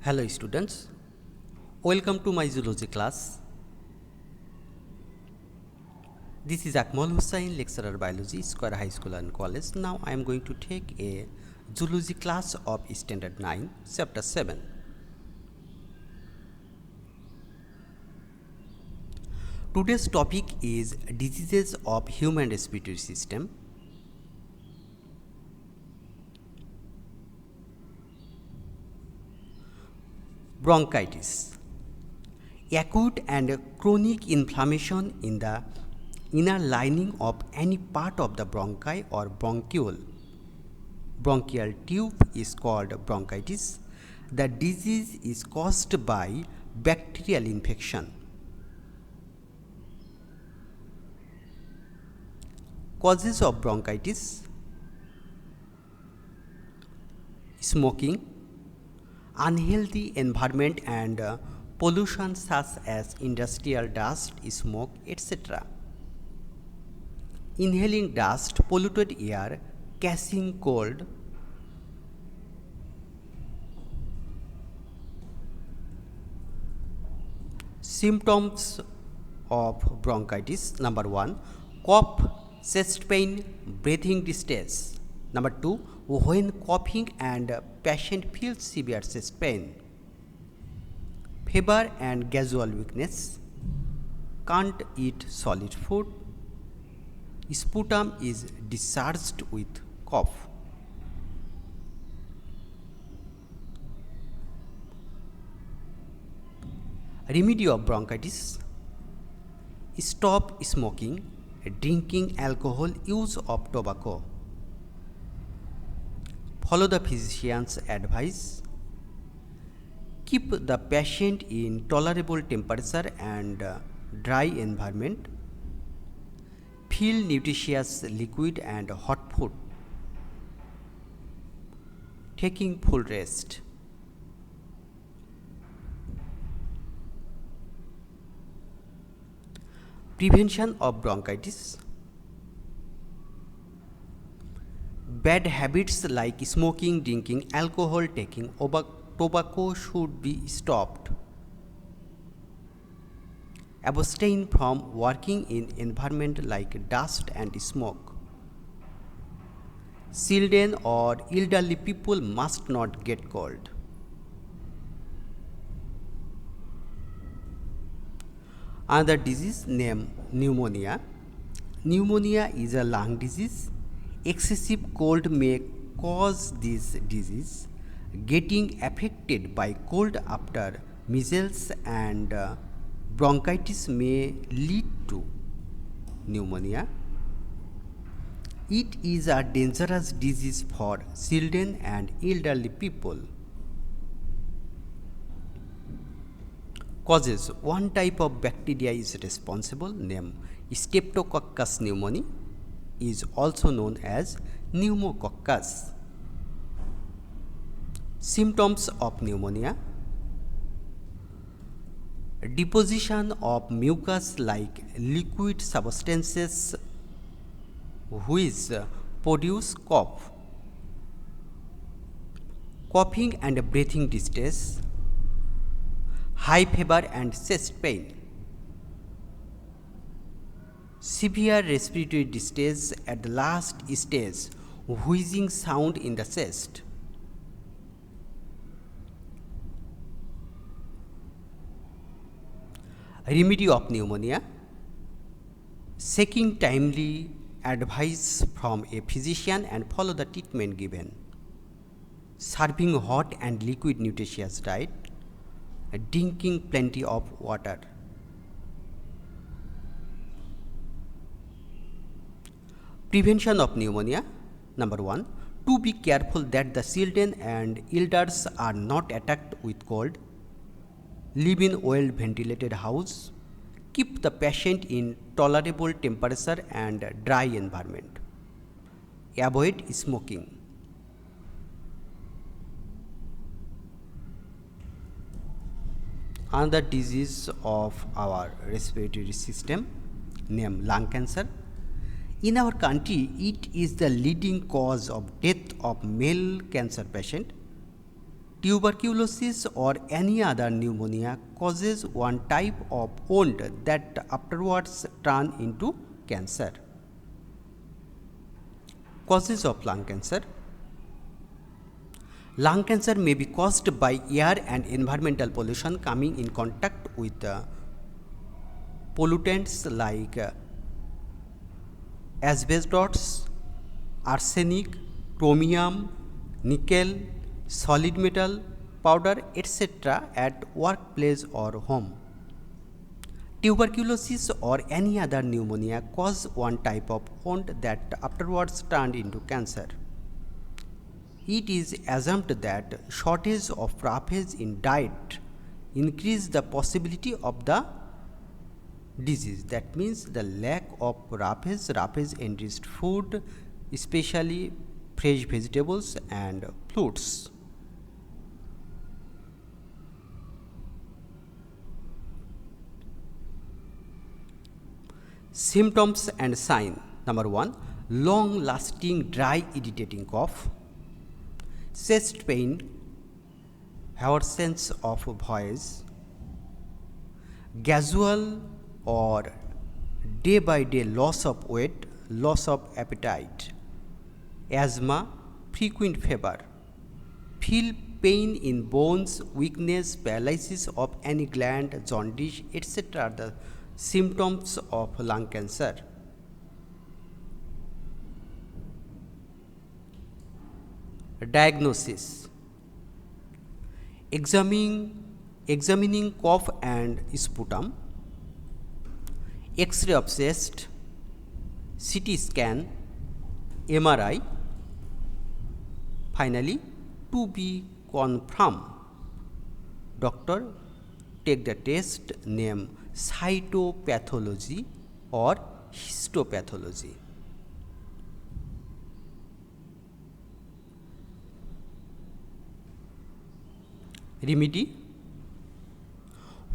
Hello students, welcome to my zoology class. This is Akmal Hussain, lecturer biology, Square High School and College. Now I am going to take a zoology class of standard 9, chapter 7. Today's topic is diseases of human respiratory system. Bronchitis. Acute and chronic inflammation in the inner lining of any part of the bronchi or bronchiole. Bronchial tube is called bronchitis. The disease is caused by bacterial infection. Causes of bronchitis: smoking, unhealthy environment and pollution such as industrial dust, smoke, etc. Inhaling dust, polluted air, catching cold. Symptoms of bronchitis: number 1, cough, chest pain, breathing distress. Number 2, when coughing and patient feels severe chest pain. Fever and gaseous weakness. Can't eat solid food. Sputum is discharged with cough. Remedy of bronchitis: stop smoking, drinking alcohol, use of tobacco. Follow the physician's advice. Keep the patient in tolerable temperature and dry environment. Feel nutritious liquid and hot food. Taking full rest. Prevention of bronchitis: bad habits like smoking, drinking alcohol, taking tobacco should be stopped. Abstain from working in environment like dust and smoke. Children or elderly people must not get cold. Another disease named pneumonia. Pneumonia is a lung disease. Excessive cold may cause this disease. Getting affected by cold after measles and bronchitis may lead to pneumonia. It is a dangerous disease for children and elderly people. Causes: one type of bacteria is responsible, named Streptococcus pneumoniae, is also known as pneumococcus. Symptoms of pneumonia: deposition of mucus like liquid substances which produce cough, coughing and breathing distress, high fever and chest pain, severe respiratory distress at the last stage, wheezing sound in the chest. Remedy of pneumonia: seeking timely advice from a physician and follow the treatment given. Serving hot and liquid nutritious diet. Drinking plenty of water. Prevention of pneumonia: number 1, to be careful that the children and elders are not attacked with cold. Live in well ventilated house. Keep the patient in tolerable temperature and dry environment. Avoid smoking. Another disease of our respiratory system named lung cancer. In our country, it is the leading cause of death of male cancer patient. Tuberculosis or any other pneumonia causes one type of wound that afterwards turn into cancer. Causes of lung cancer. Lung cancer may be caused by air and environmental pollution coming in contact with pollutants like asbestos, arsenic, chromium, nickel, solid metal, powder, etc. at workplace or home. Tuberculosis or any other pneumonia cause one type of wound that afterwards turned into cancer. It is assumed that shortage of roughage in diet increase the possibility of the disease. That means the lack of roughage enriched food, especially fresh vegetables and fruits. Symptoms and sign. Number 1, long lasting dry irritating cough, chest pain, hoarseness of voice, gradual or day by day loss of weight, loss of appetite, asthma, frequent fever, feel pain in bones, weakness, paralysis of any gland, jaundice, etc. are the symptoms of lung cancer. Diagnosis. Examining cough and sputum, X-ray of chest, CT scan, MRI. Finally, to be confirmed, doctor take the test named cytopathology or histopathology. Remedy.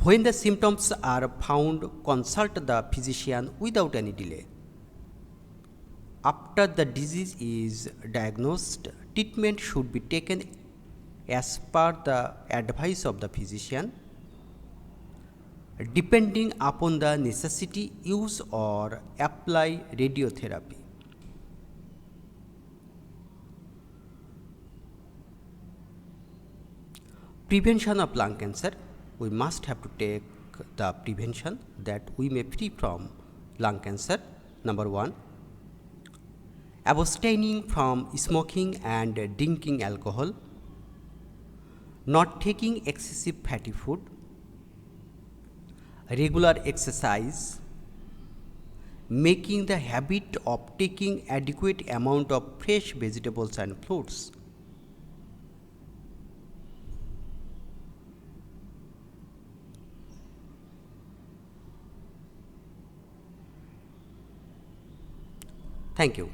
When the symptoms are found, consult the physician without any delay. After the disease is diagnosed, treatment should be taken as per the advice of the physician. Depending upon the necessity, use or apply radiotherapy. Prevention of lung cancer. We must have to take the prevention that we may free from lung cancer. Number 1, abstaining from smoking and drinking alcohol, not taking excessive fatty food, regular exercise, making the habit of taking adequate amount of fresh vegetables and fruits. Thank you.